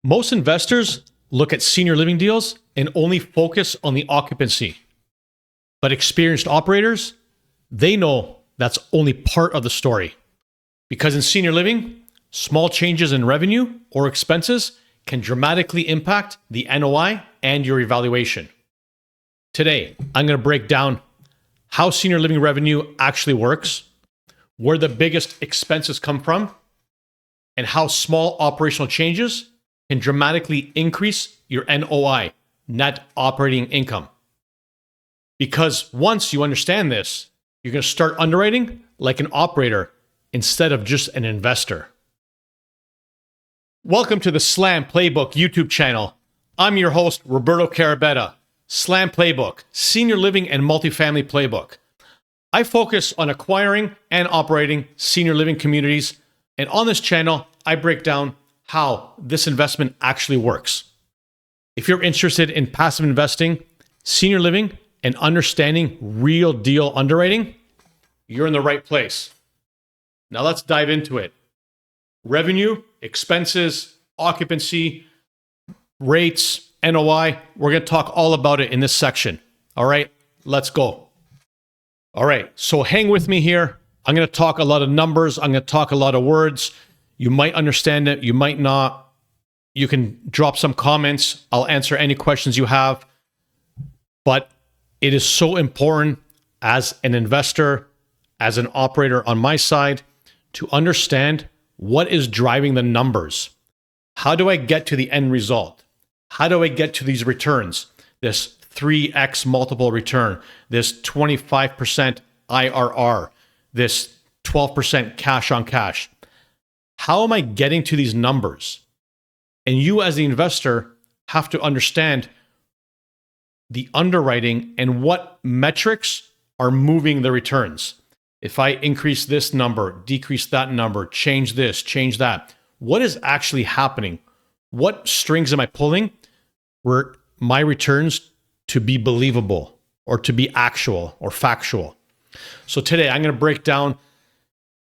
Most investors look at senior living deals and only focus on the occupancy. But experienced operators, they know that's only part of the story. Because in senior living, small changes in revenue or expenses can dramatically impact the NOI and your evaluation. Today, I'm going to break down how senior living revenue actually works, where the biggest expenses come from, and how small operational changes can dramatically increase your NOI, net operating income. Because once you understand this, you're going to start underwriting like an operator instead of just an investor. Welcome to the Slam Playbook YouTube channel. I'm your host, Roberto Carabetta. Slam Playbook, Senior Living and Multifamily Playbook. I focus on acquiring and operating senior living communities, and on this channel, I break down how this investment actually works. If you're interested in passive investing, senior living, and understanding real deal underwriting, you're in the right place. Now let's dive into it. Revenue, expenses, occupancy, rates, NOI, we're going to talk all about it in this section. All right, let's go. All right, so hang with me here. I'm going to talk a lot of numbers. I'm going to talk a lot of words. You might understand it, you might not. You can drop some comments. I'll answer any questions you have. But it is so important as an investor, as an operator on my side, to understand what is driving the numbers. How do I get to the end result? How do I get to these returns? This 3x multiple return, this 25% IRR, this 12% cash on cash. How am I getting to these numbers? And you as the investor have to understand the underwriting and what metrics are moving the returns. If I increase this number, decrease that number, change this, change that, what is actually happening? What strings am I pulling for my returns to be believable or to be actual or factual? So today I'm going to break down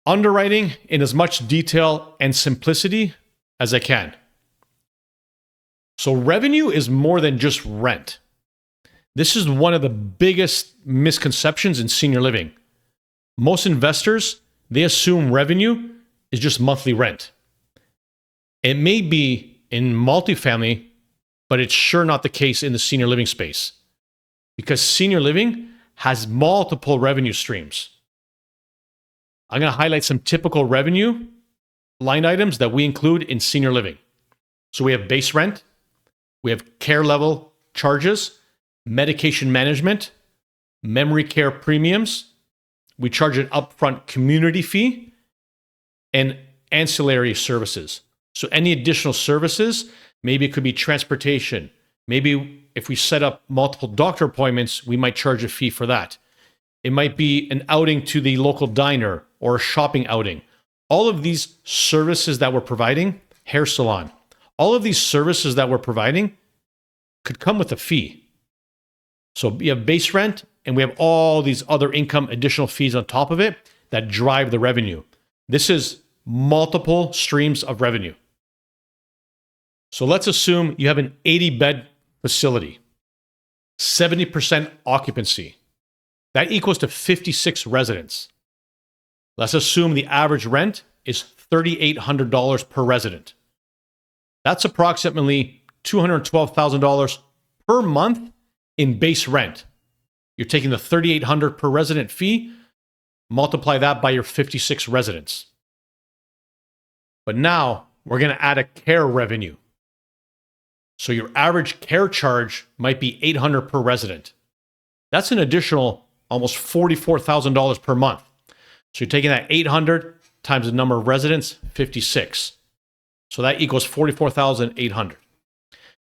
underwriting in as much detail and simplicity as I can. So revenue is more than just rent. This is one of the biggest misconceptions in senior living. Most investors, they assume revenue is just monthly rent. It may be in multifamily, but it's sure not the case in the senior living space, because senior living has multiple revenue streams. I'm going to highlight some typical revenue line items that we include in senior living. So we have base rent, we have care level charges, medication management, memory care premiums. We charge an upfront community fee and ancillary services. So any additional services, maybe it could be transportation. Maybe if we set up multiple doctor appointments, we might charge a fee for that. It might be an outing to the local diner or a shopping outing. All of these services that we're providing, hair salon, all of these services that we're providing could come with a fee. So we have base rent and we have all these other income additional fees on top of it that drive the revenue. This is multiple streams of revenue. So let's assume you have an 80-bed facility, 70% occupancy. That equals to 56 residents. Let's assume the average rent is $3,800 per resident. That's approximately $212,000 per month in base rent. You're taking the $3,800 per resident fee, multiply that by your 56 residents. But now we're going to add a care revenue. So your average care charge might be $800 per resident. That's an additional almost $44,000 per month. So you're taking that 800 times the number of residents, 56. So that equals 44,800.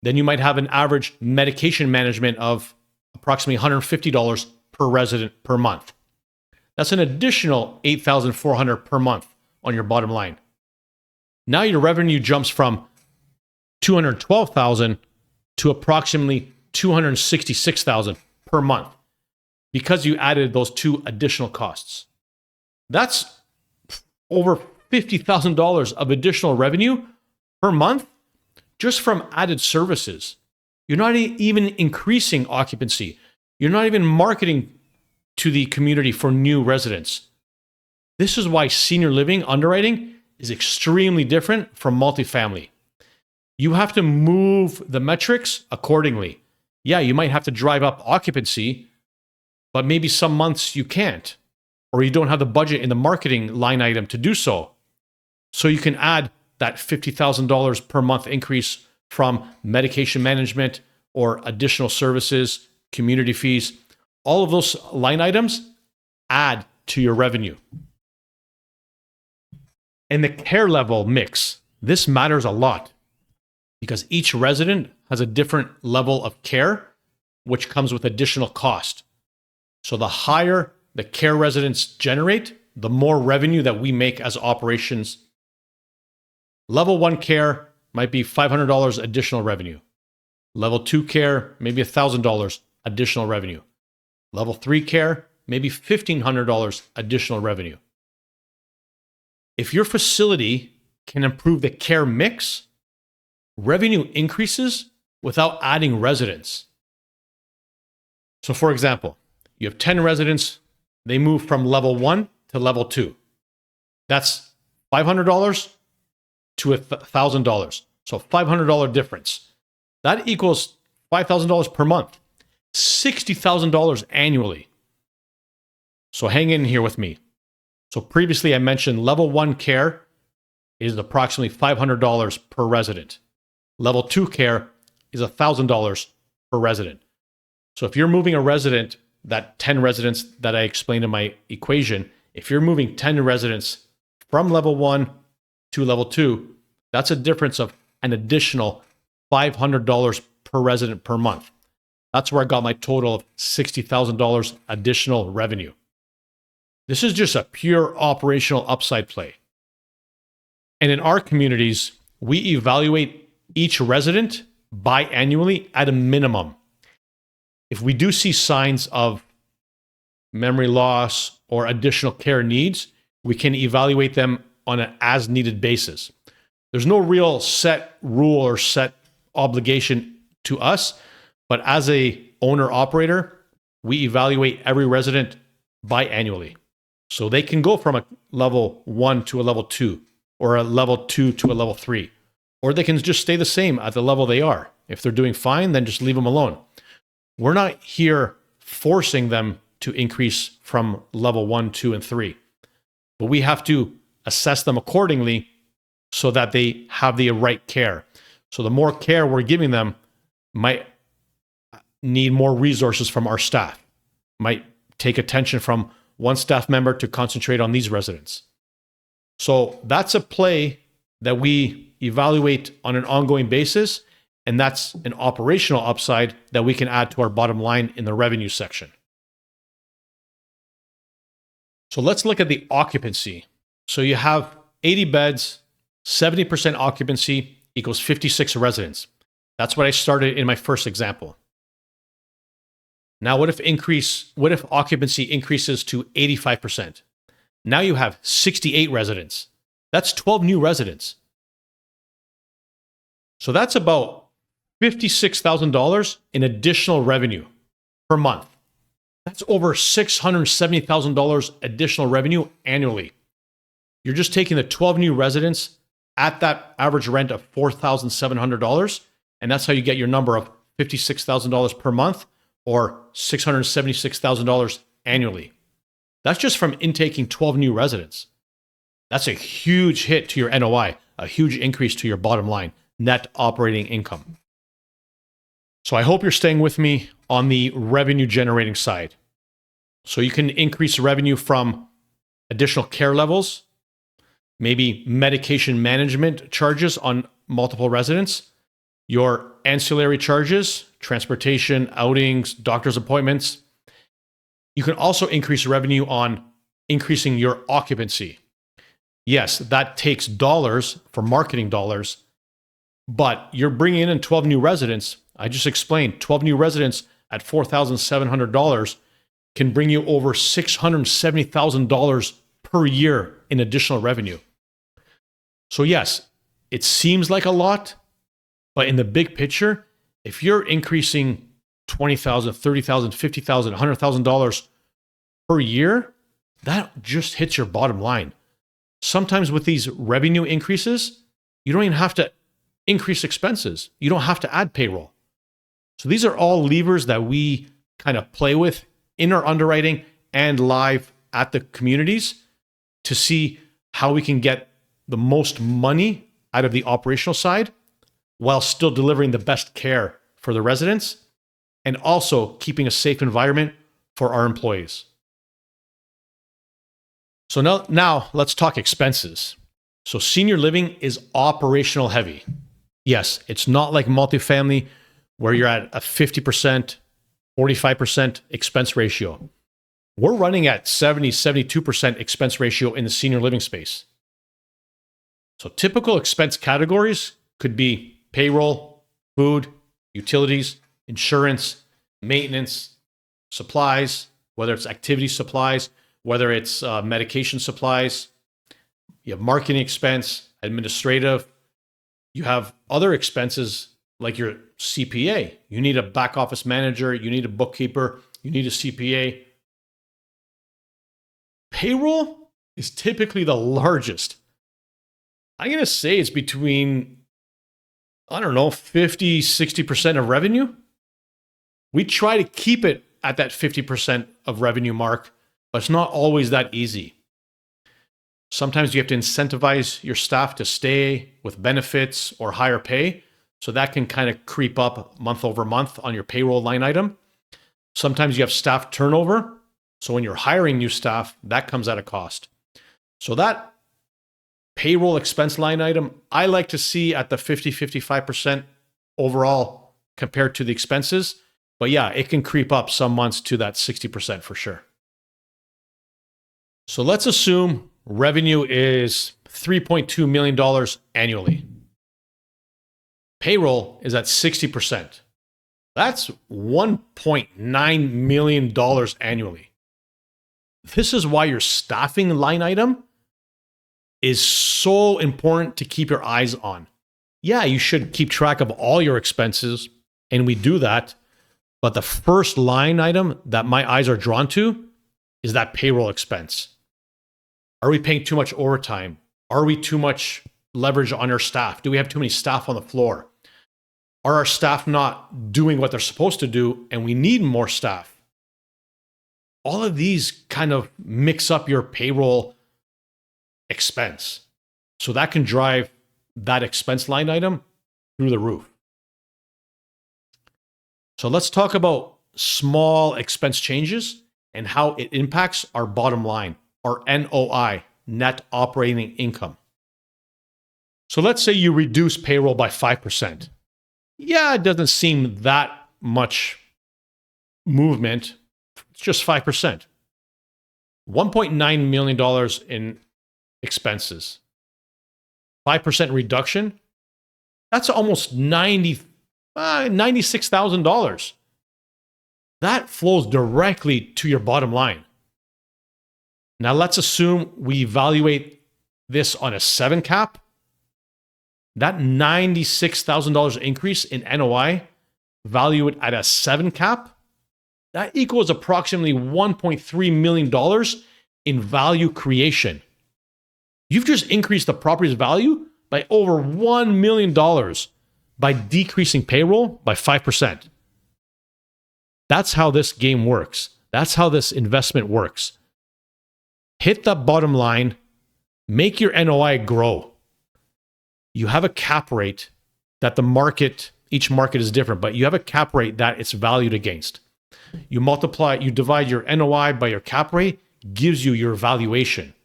Then you might have an average medication management of approximately $150 per resident per month. That's an additional $8,400 per month on your bottom line. Now your revenue jumps from $212,000 to approximately $266,000 per month because you added those two additional costs. That's over $50,000 of additional revenue per month just from added services. You're not even increasing occupancy. You're not even marketing to the community for new residents. This is why senior living underwriting is extremely different from multifamily. You have to move the metrics accordingly. Yeah, you might have to drive up occupancy, but maybe some months you can't, or you don't have the budget in the marketing line item to do so. So you can add that $50,000 per month increase from medication management or additional services, community fees. All of those line items add to your revenue. And the care level mix, this matters a lot because each resident has a different level of care, which comes with additional cost. So the higher the care residents generate, the more revenue that we make as operations. Level 1 care might be $500 additional revenue. Level 2 care, maybe $1,000 additional revenue. Level 3 care, maybe $1,500 additional revenue. If your facility can improve the care mix, revenue increases without adding residents. So for example, you have 10 residents, they move from level 1 to level 2. That's $500 to $1,000. So $500 difference. That equals $5,000 per month, $60,000 annually. So hang in here with me. So previously I mentioned level 1 care is approximately $500 per resident. Level 2 care is $1,000 per resident. So if you're moving a resident, that 10 residents that I explained in my equation, if you're moving 10 residents from level 1 to level 2, that's a difference of an additional $500 per resident per month. That's where I got my total of $60,000 additional revenue. This is just a pure operational upside play. And in our communities, we evaluate each resident biannually at a minimum. If we do see signs of memory loss or additional care needs, we can evaluate them on an as-needed basis. There's no real set rule or set obligation to us, but as a owner-operator, we evaluate every resident biannually. So they can go from a level 1 to a level 2, or a level 2 to a level 3, or they can just stay the same at the level they are. If they're doing fine, then just leave them alone. We're not here forcing them to increase from level 1, 2, and 3, but we have to assess them accordingly so that they have the right care. So the more care we're giving them might need more resources from our staff, might take attention from one staff member to concentrate on these residents. So that's a play that we evaluate on an ongoing basis, and that's an operational upside that we can add to our bottom line in the revenue section. So let's look at the occupancy. So you have 80 beds, 70% occupancy equals 56 residents. That's what I started in my first example. Now, what if occupancy increases to 85%? Now you have 68 residents. That's 12 new residents. So that's about $56,000 in additional revenue per month. That's over $670,000 additional revenue annually. You're just taking the 12 new residents at that average rent of $4,700, and that's how you get your number of $56,000 per month, or $676,000 annually. That's just from intaking 12 new residents. That's a huge hit to your NOI, a huge increase to your bottom line, net operating income. So I hope you're staying with me on the revenue generating side. So you can increase revenue from additional care levels, maybe medication management charges on multiple residents, your ancillary charges, transportation, outings, doctor's appointments. You can also increase revenue on increasing your occupancy. Yes, that takes dollars for marketing dollars, but you're bringing in 12 new residents. I just explained 12 new residents at $4,700 can bring you over $670,000 per year in additional revenue. So yes, it seems like a lot, But in the big picture, if you're increasing $20,000, $30,000, $50,000, $100,000 per year, that just hits your bottom line. Sometimes with these revenue increases, you don't even have to increase expenses. You don't have to add payroll. So these are all levers that we kind of play with in our underwriting and live at the communities to see how we can get the most money out of the operational side while still delivering the best care for the residents and also keeping a safe environment for our employees. So now let's talk expenses. So senior living is operational heavy. Yes, it's not like multifamily where you're at a 50%, 45% expense ratio. We're running at 70, 72% expense ratio in the senior living space. So typical expense categories could be payroll, food, utilities, insurance, maintenance, supplies, whether it's activity supplies, whether it's medication supplies. You have marketing expense, administrative. You have other expenses like your CPA. You need a back office manager. You need a bookkeeper. You need a CPA. Payroll is typically the largest. I'm going to say it's between, 50, 60% of revenue. We try to keep it at that 50% of revenue mark, but it's not always that easy. Sometimes you have to incentivize your staff to stay with benefits or higher pay. So that can kind of creep up month over month on your payroll line item. Sometimes you have staff turnover. So when you're hiring new staff, that comes at a cost. So that payroll expense line item, I like to see at the 50, 55% overall compared to the expenses. But yeah, it can creep up some months to that 60% for sure. So let's assume revenue is $3.2 million annually. Payroll is at 60%. That's $1.9 million annually. This is why your staffing line item is so important to keep your eyes on. Yeah, you should keep track of all your expenses, and we do that. But the first line item that my eyes are drawn to is that payroll expense. Are we paying too much overtime? Are we too much leverage on our staff? Do we have too many staff on the floor? Are our staff not doing what they're supposed to do and we need more staff? All of these kind of mix up your payroll expense. So that can drive that expense line item through the roof. So let's talk about small expense changes and how it impacts our bottom line, our NOI, net operating income. So let's say you reduce payroll by 5%. Yeah, it doesn't seem that much movement. It's just 5%. $1.9 million in expenses. 5% reduction. That's almost $96,000. That flows directly to your bottom line. Now let's assume we evaluate this on a 7 cap. That $96,000 increase in NOI, value it at a 7 cap, that equals approximately $1.3 million in value creation. You've just increased the property's value by over $1 million by decreasing payroll by 5%. That's how this game works. That's how this investment works. Hit the bottom line, make your NOI grow. You have a cap rate that each market is different, but you have a cap rate that it's valued against. You divide your NOI by your cap rate, gives you your valuation.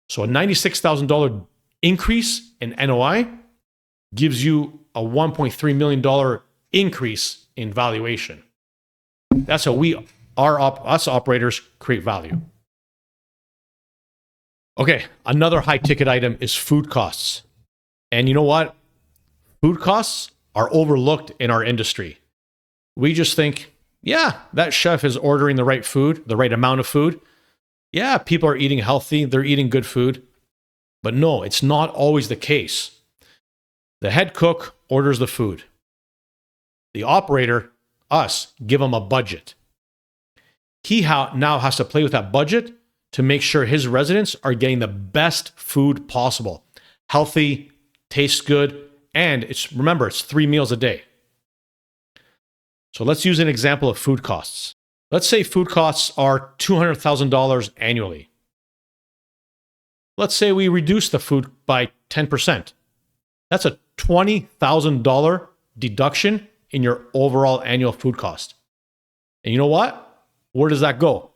So a $96,000 increase in NOI gives you a $1.3 million increase in valuation. That's how us operators create value. Okay, another high ticket item is food costs. And you know what? Food costs are overlooked in our industry. We just think, yeah, that chef is ordering the right food, the right amount of food. Yeah, people are eating healthy, they're eating good food. But no, it's not always the case. The head cook orders the food. The operator, us, give him a budget. He now has to play with that budget to make sure his residents are getting the best food possible. Healthy, tastes good, and remember, it's 3 meals a day. So let's use an example of food costs. Let's say food costs are $200,000 annually. Let's say we reduce the food by 10%. That's a $20,000 deduction in your overall annual food cost. And you know what? Where does that go?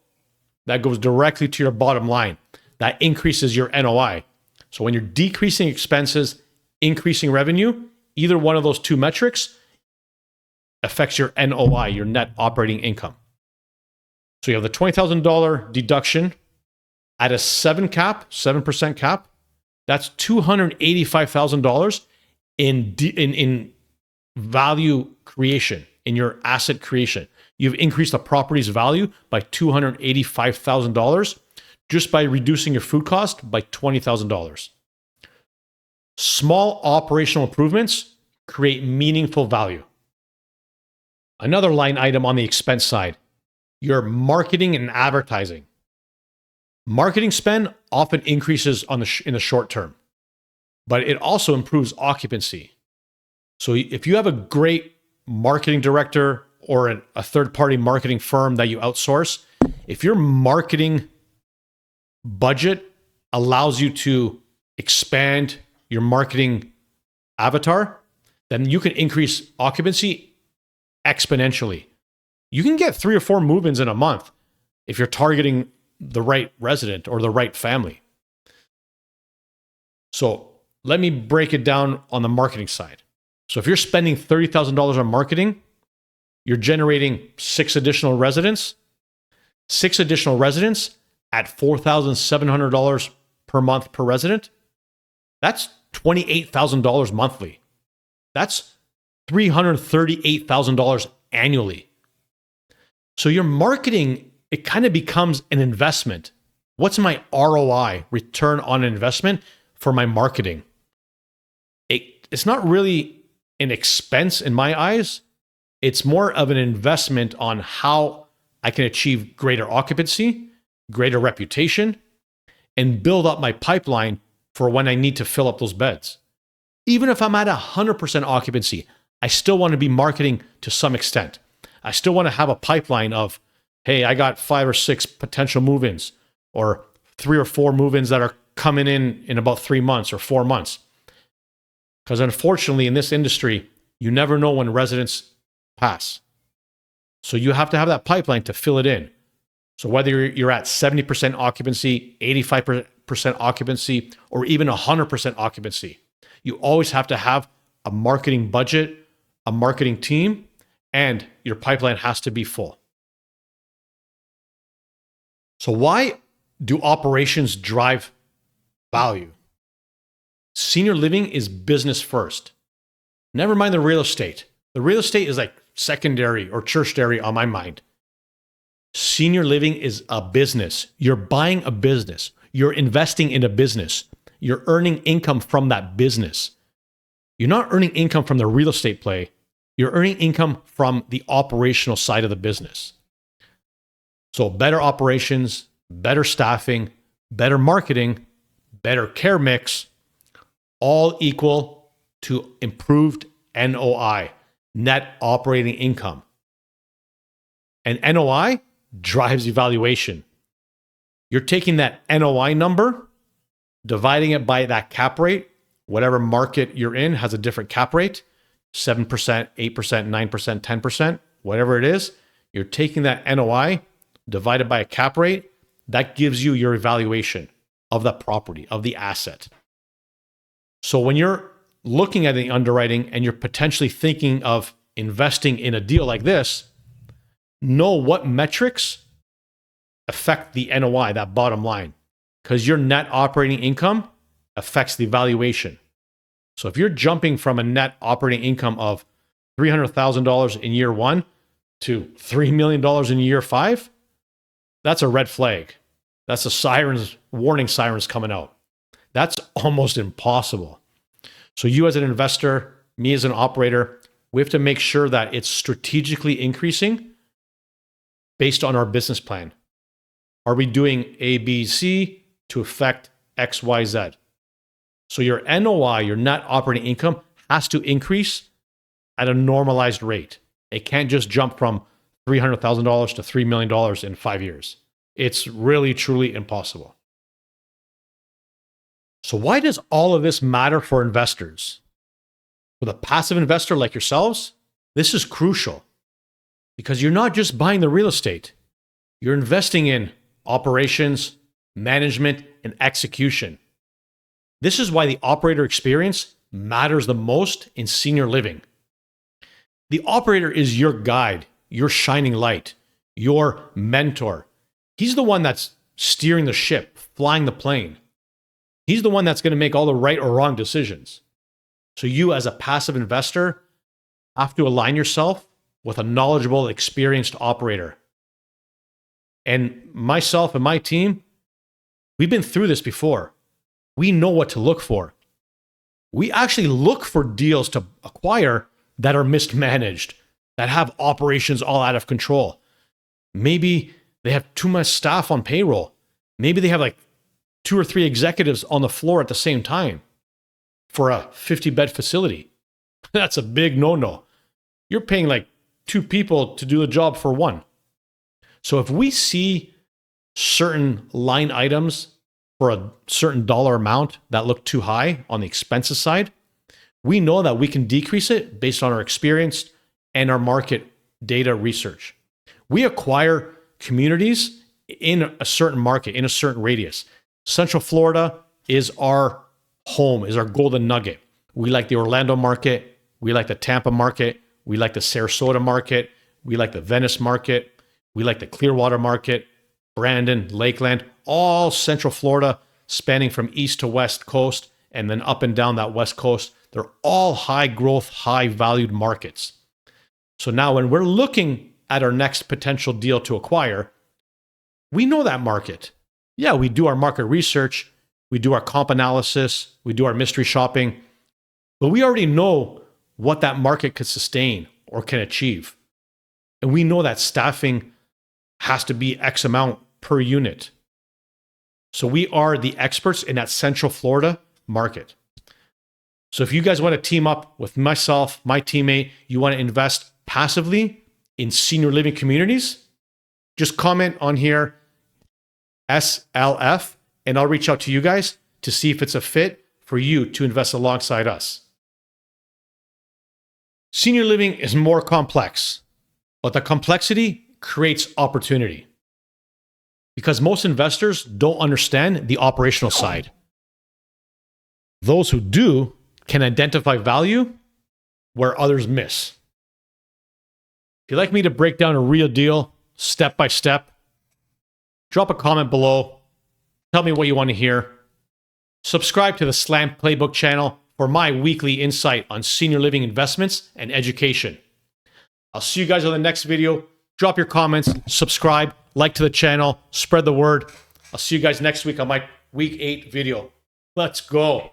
That goes directly to your bottom line. That increases your NOI. So when you're decreasing expenses, increasing revenue, either one of those two metrics affects your NOI, your net operating income. So you have the $20,000 deduction at a 7% cap. That's $285,000 in value creation, in your asset creation. You've increased the property's value by $285,000 just by reducing your food cost by $20,000. Small operational improvements create meaningful value. Another line item on the expense side, your marketing and advertising. Marketing spend often increases in the short term, but it also improves occupancy. So if you have a great marketing director or a third-party marketing firm that you outsource, if your marketing budget allows you to expand your marketing avatar, then you can increase occupancy exponentially. You can get 3 or 4 move-ins in a month if you're targeting the right resident or the right family. So let me break it down on the marketing side. So if you're spending $30,000 on marketing, you're generating 6 additional residents. 6 additional residents at $4,700 per month per resident. That's $28,000 monthly. That's $338,000 annually. So your marketing, it kind of becomes an investment. What's my ROI, return on investment, for my marketing? It's not really an expense in my eyes. It's more of an investment on how I can achieve greater occupancy, greater reputation, and build up my pipeline for when I need to fill up those beds. Even if I'm at 100% occupancy, I still want to be marketing to some extent. I still want to have a pipeline of, hey, I got 5 or 6 potential move-ins, or 3 or 4 move-ins that are coming in about 3 months or 4 months. Because unfortunately, in this industry, you never know when residents pass. So you have to have that pipeline to fill it in. So whether you're at 70% occupancy, 85% occupancy, or even 100% occupancy, you always have to have a marketing budget, a marketing team, and your pipeline has to be full. So why do operations drive value? Senior living is business first. Never mind the real estate. The real estate is like secondary or tertiary on my mind. Senior living is a business. You're buying a business. You're investing in a business. You're earning income from that business. You're not earning income from the real estate play. You're earning income from the operational side of the business. So better operations, better staffing, better marketing, better care mix, all equal to improved NOI, net operating income. And NOI drives evaluation. You're taking that NOI number, dividing it by that cap rate. Whatever market you're in has a different cap rate, 7%, 8%, 9%, 10%, whatever it is. You're taking that NOI divided by a cap rate. That gives you your evaluation of the property, of the asset. So when you're looking at the underwriting and you're potentially thinking of investing in a deal like this, know what metrics affect the NOI, that bottom line, because your net operating income affects the valuation. So if you're jumping from a net operating income of $300,000 in year 1 to $3 million in year 5, that's a red flag. That's warning sirens coming out. That's almost impossible. So you as an investor, me as an operator, we have to make sure that it's strategically increasing based on our business plan. Are we doing A, B, C to affect X, Y, Z? So your NOI, your net operating income, has to increase at a normalized rate. It can't just jump from $300,000 to $3 million in 5 years. It's really, truly impossible. So why does all of this matter for investors? With a passive investor like yourselves, this is crucial because you're not just buying the real estate. You're investing in operations, management, and execution. This is why the operator experience matters the most in senior living. The operator is your guide, your shining light, your mentor. He's the one that's steering the ship, flying the plane. He's the one that's going to make all the right or wrong decisions. So you as a passive investor have to align yourself with a knowledgeable, experienced operator. And myself and my team, we've been through this before. We know what to look for. We actually look for deals to acquire that are mismanaged, that have operations all out of control. Maybe they have too much staff on payroll. Maybe they have like 2 or 3 executives on the floor at the same time for a 50-bed facility. That's a big no-no. You're paying like 2 people to do the job for 1. So if we see certain line items for a certain dollar amount that look too high on the expenses side, we know that we can decrease it based on our experience and our market data research. We acquire communities in a certain market, in a certain radius. Central Florida is our home, is our golden nugget. We like the Orlando market. We like the Tampa market. We like the Sarasota market. We like the Venice market. We like the Clearwater market, Brandon, Lakeland, all Central Florida, spanning from east to west coast and then up and down that west coast. They're all high growth, high valued markets. So now when we're looking at our next potential deal to acquire, we know that market. Yeah, we do our market research, we do our comp analysis, we do our mystery shopping, but we already know what that market could sustain or can achieve. And we know that staffing has to be X amount per unit. So we are the experts in that Central Florida market. So if you guys want to team up with myself, my teammate, you want to invest passively in senior living communities, just comment on here, SLF, and I'll reach out to you guys to see if it's a fit for you to invest alongside us. Senior living is more complex, but the complexity creates opportunity because most investors don't understand the operational side. Those who do can identify value where others miss. If you'd like me to break down a real deal step by step, drop a comment below. Tell me what you want to hear. Subscribe to the Slam Playbook channel for my weekly insight on senior living investments and education. I'll see you guys on the next video. Drop your comments, subscribe, like to the channel, spread the word. I'll see you guys next week on my week 8 video. Let's go.